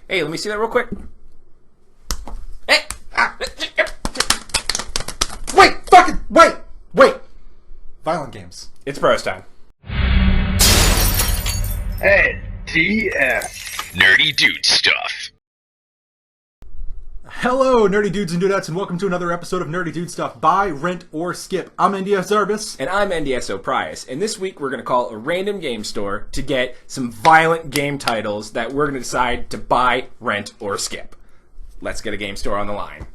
Hey, let me see that real quick. Hey! Wait! Violent games. It's pros time. NDS. Nerdy Dude Stuff. Hello, nerdy dudes and dudettes, and welcome to another episode of Nerdy Dude Stuff, Buy, Rent, or Skip. I'm NDS Zarbus. And I'm NDSO Prius. And this week we're going to call a random game store to get some violent game titles that we're going to decide to buy, rent, or skip. Let's get a game store on the line.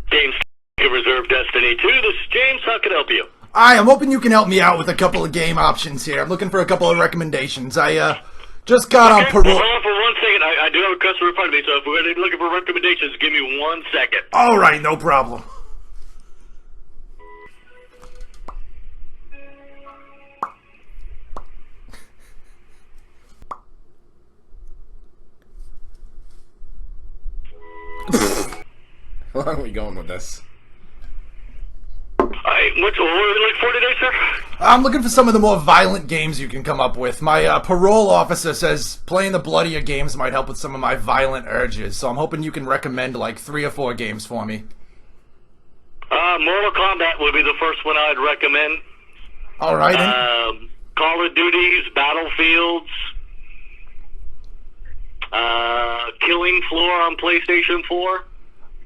James, Reserve Destiny 2. This is James. How can I help you? Hi, I'm hoping you can help me out with a couple of game options here. I'm looking for a couple of recommendations. I just got on parole. Hold on for 1 second. I do have a customer in front of me, so if we're looking for recommendations, give me 1 second. All right, no problem. How long are we going with this? What are we looking for today, sir? I'm looking for some of the more violent games you can come up with. My parole officer says playing the bloodier games might help with some of my violent urges, so I'm hoping you can recommend like 3 or 4 games for me. Mortal Kombat would be the first one I'd recommend. All right. Call of Duties, Battlefields, Killing Floor on PlayStation 4.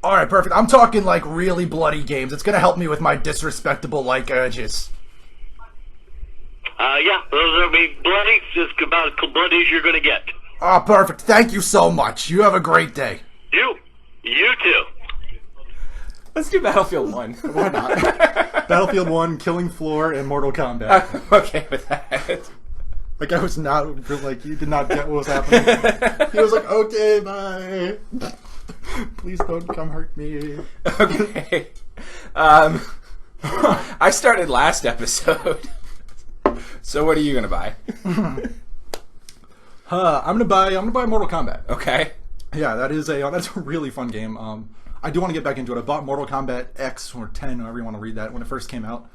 All right, perfect. I'm talking like really bloody games. It's gonna help me with my disrespectable like urges. Yeah, those are bloody, just about as bloody as you're gonna get. Oh, perfect. Thank you so much. You have a great day. You too. Let's do Battlefield 1. Why not? Battlefield 1, Killing Floor, and Mortal Kombat. Okay with that. Like I was not like you did not get what was happening. He was like, okay, bye. Please don't come hurt me. Okay. I started last episode. So what are you gonna buy? I'm gonna buy Mortal Kombat. Okay. Yeah, that's a really fun game. I do want to get back into it. I bought Mortal Kombat X or 10, however you want to read that, when it first came out.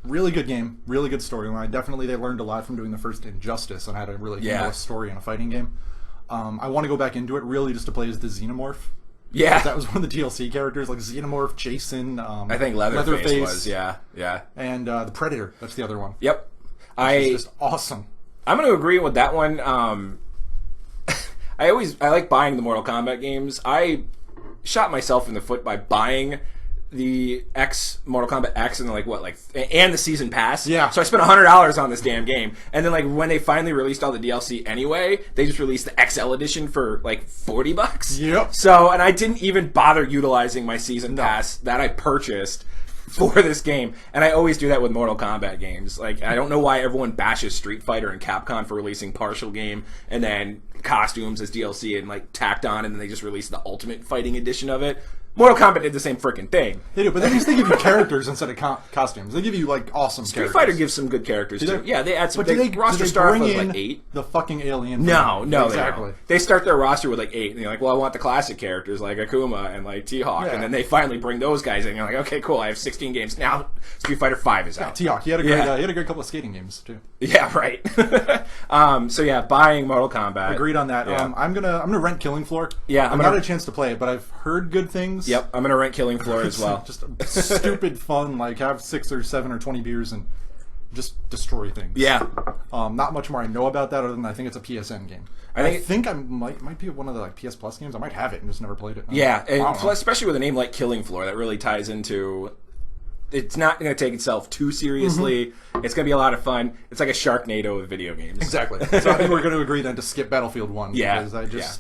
Really good game, really good storyline. Definitely, they learned a lot from doing the first Injustice and had a really good story and a fighting game. I want to go back into it really just to play as the Xenomorph. Yeah, that was one of the DLC characters, like Xenomorph, Jason. I think Leatherface was, yeah, and the Predator. That's the other one. Yep, it's just awesome. I'm going to agree with that one. I like buying the Mortal Kombat games. I shot myself in the foot by buying the Mortal Kombat X and and the season pass. Yeah. So I spent $100 on this damn game, and then when they finally released all the DLC anyway, they just released the XL edition for $40. Yep. So, and I didn't even bother utilizing my season pass that I purchased for this game, and I always do that with Mortal Kombat games. Like, I don't know why everyone bashes Street Fighter and Capcom for releasing partial game and then costumes as DLC and tacked on, and then they just released the Ultimate Fighting edition of it. Mortal Kombat did the same freaking thing. They do, but they give you characters instead of costumes. They give you awesome Street characters. Fighter gives some good characters too. Yeah, they add some. Roster do they start bring with in 8. The fucking alien. No, exactly. They start their roster with 8, and you're like, well, I want the classic characters like Akuma and T-Hawk, and then they finally bring those guys in. And you're like, okay, cool. I have 16 games now. Street Fighter 5 is out. T-Hawk. He had a great couple of skating games too. Yeah, right. So yeah, buying Mortal Kombat. Agreed on that. Yeah. I'm gonna rent Killing Floor. Yeah, I've not had a chance to play it, but I've heard good things. Yep, I'm gonna rent Killing Floor as well. Just stupid fun, have 6 or 7 or 20 beers and just destroy things. Yeah. Not much more I know about that other than I think it's a PSN game. I think I might be one of the PS Plus games. I might have it and just never played it. Yeah, and especially with a name like Killing Floor, that really ties into. It's not going to take itself too seriously. Mm-hmm. It's going to be a lot of fun. It's like a Sharknado of video games. Exactly. So I think we're going to agree then to skip Battlefield 1. Yeah. Because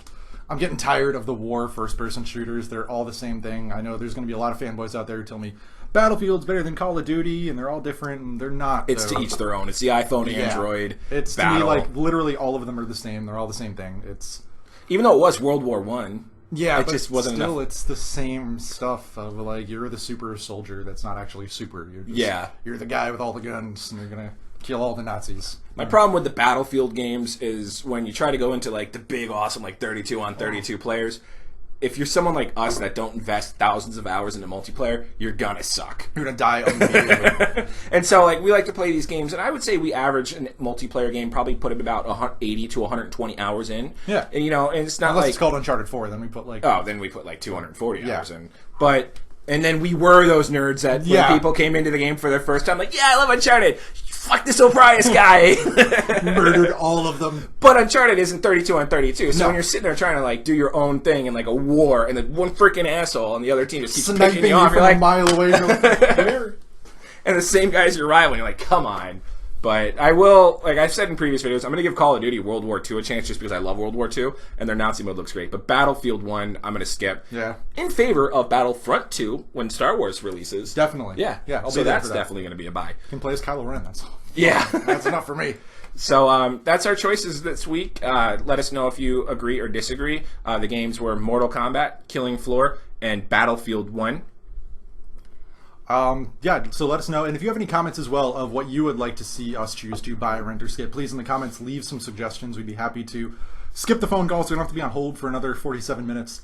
I'm getting tired of the war first-person shooters. They're all the same thing. I know there's going to be a lot of fanboys out there who tell me Battlefield's better than Call of Duty, and they're all different, and they're not. It's to each their own. It's the iPhone, Android, It's battle. To me, literally all of them are the same. They're all the same thing. Even though it was World War I. Yeah, it just wasn't still, enough. It's the same stuff of you're the super soldier that's not actually super. You're the guy with all the guns, and you're gonna kill all the Nazis. My problem with the Battlefield games is when you try to go into the big awesome 32 on 32 players, if you're someone like us that don't invest thousands of hours into multiplayer, you're gonna suck. You're gonna die immediately. And so, like, we like to play these games, and I would say we average a multiplayer game probably put about 80 to 120 hours in. Yeah. And, you know, and it's not Unless like it's called Uncharted 4, then we put like... Oh, then we put like 240 hours in. But... And then we were those nerds that when people came into the game for their first time, like, yeah, I love Uncharted. Fuck this O'Prius guy. Murdered all of them. But Uncharted isn't 32 on 32. So when you're sitting there trying to, like, do your own thing in, like, a war, and then one freaking asshole on the other team just keeps picking you off, you're like... a mile away. And the same guy's your rival, and you're like, come on. But I will, like I've said in previous videos, I'm going to give Call of Duty World War II a chance just because I love World War II, and their Nazi mode looks great. But Battlefield 1, I'm going to skip. Yeah. In favor of Battlefront 2 when Star Wars releases. Definitely. Yeah. Yeah, so that's definitely going to be a buy. Can play as Kylo Ren, that's all. Yeah. That's enough for me. So that's our choices this week. Let us know if you agree or disagree. The games were Mortal Kombat, Killing Floor, and Battlefield 1. Yeah, so let us know. And if you have any comments as well of what you would like to see us choose to buy, rent, or skip, please in the comments leave some suggestions. We'd be happy to skip the phone call so we don't have to be on hold for another 47 minutes.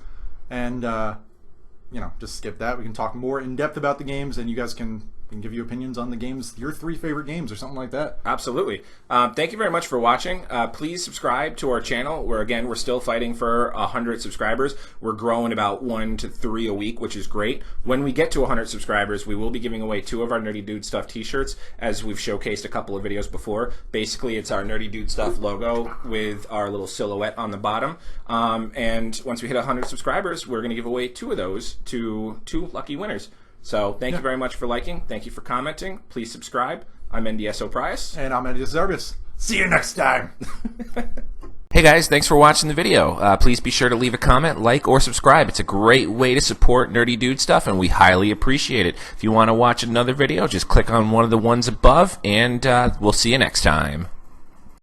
And, you know, just skip that. We can talk more in depth about the games, and you guys can give you opinions on the games, your 3 favorite games or something like that. Absolutely. Thank you very much for watching. Please subscribe to our channel where, again, we're still fighting for 100 subscribers. We're growing about 1 to 3 a week, which is great. When we get to 100 subscribers, we will be giving away 2 of our Nerdy Dude Stuff t-shirts, as we've showcased a couple of videos before. Basically, it's our Nerdy Dude Stuff logo with our little silhouette on the bottom. And once we hit 100 subscribers, we're going to give away 2 of those to 2 lucky winners. So thank you very much for liking. Thank you for commenting. Please subscribe. I'm NDS O'Prius. And I'm Eddie Zerbius. See you next time. Hey guys, thanks for watching the video. Please be sure to leave a comment, like, or subscribe. It's a great way to support Nerdy Dude Stuff, and we highly appreciate it. If you want to watch another video, just click on one of the ones above, and we'll see you next time.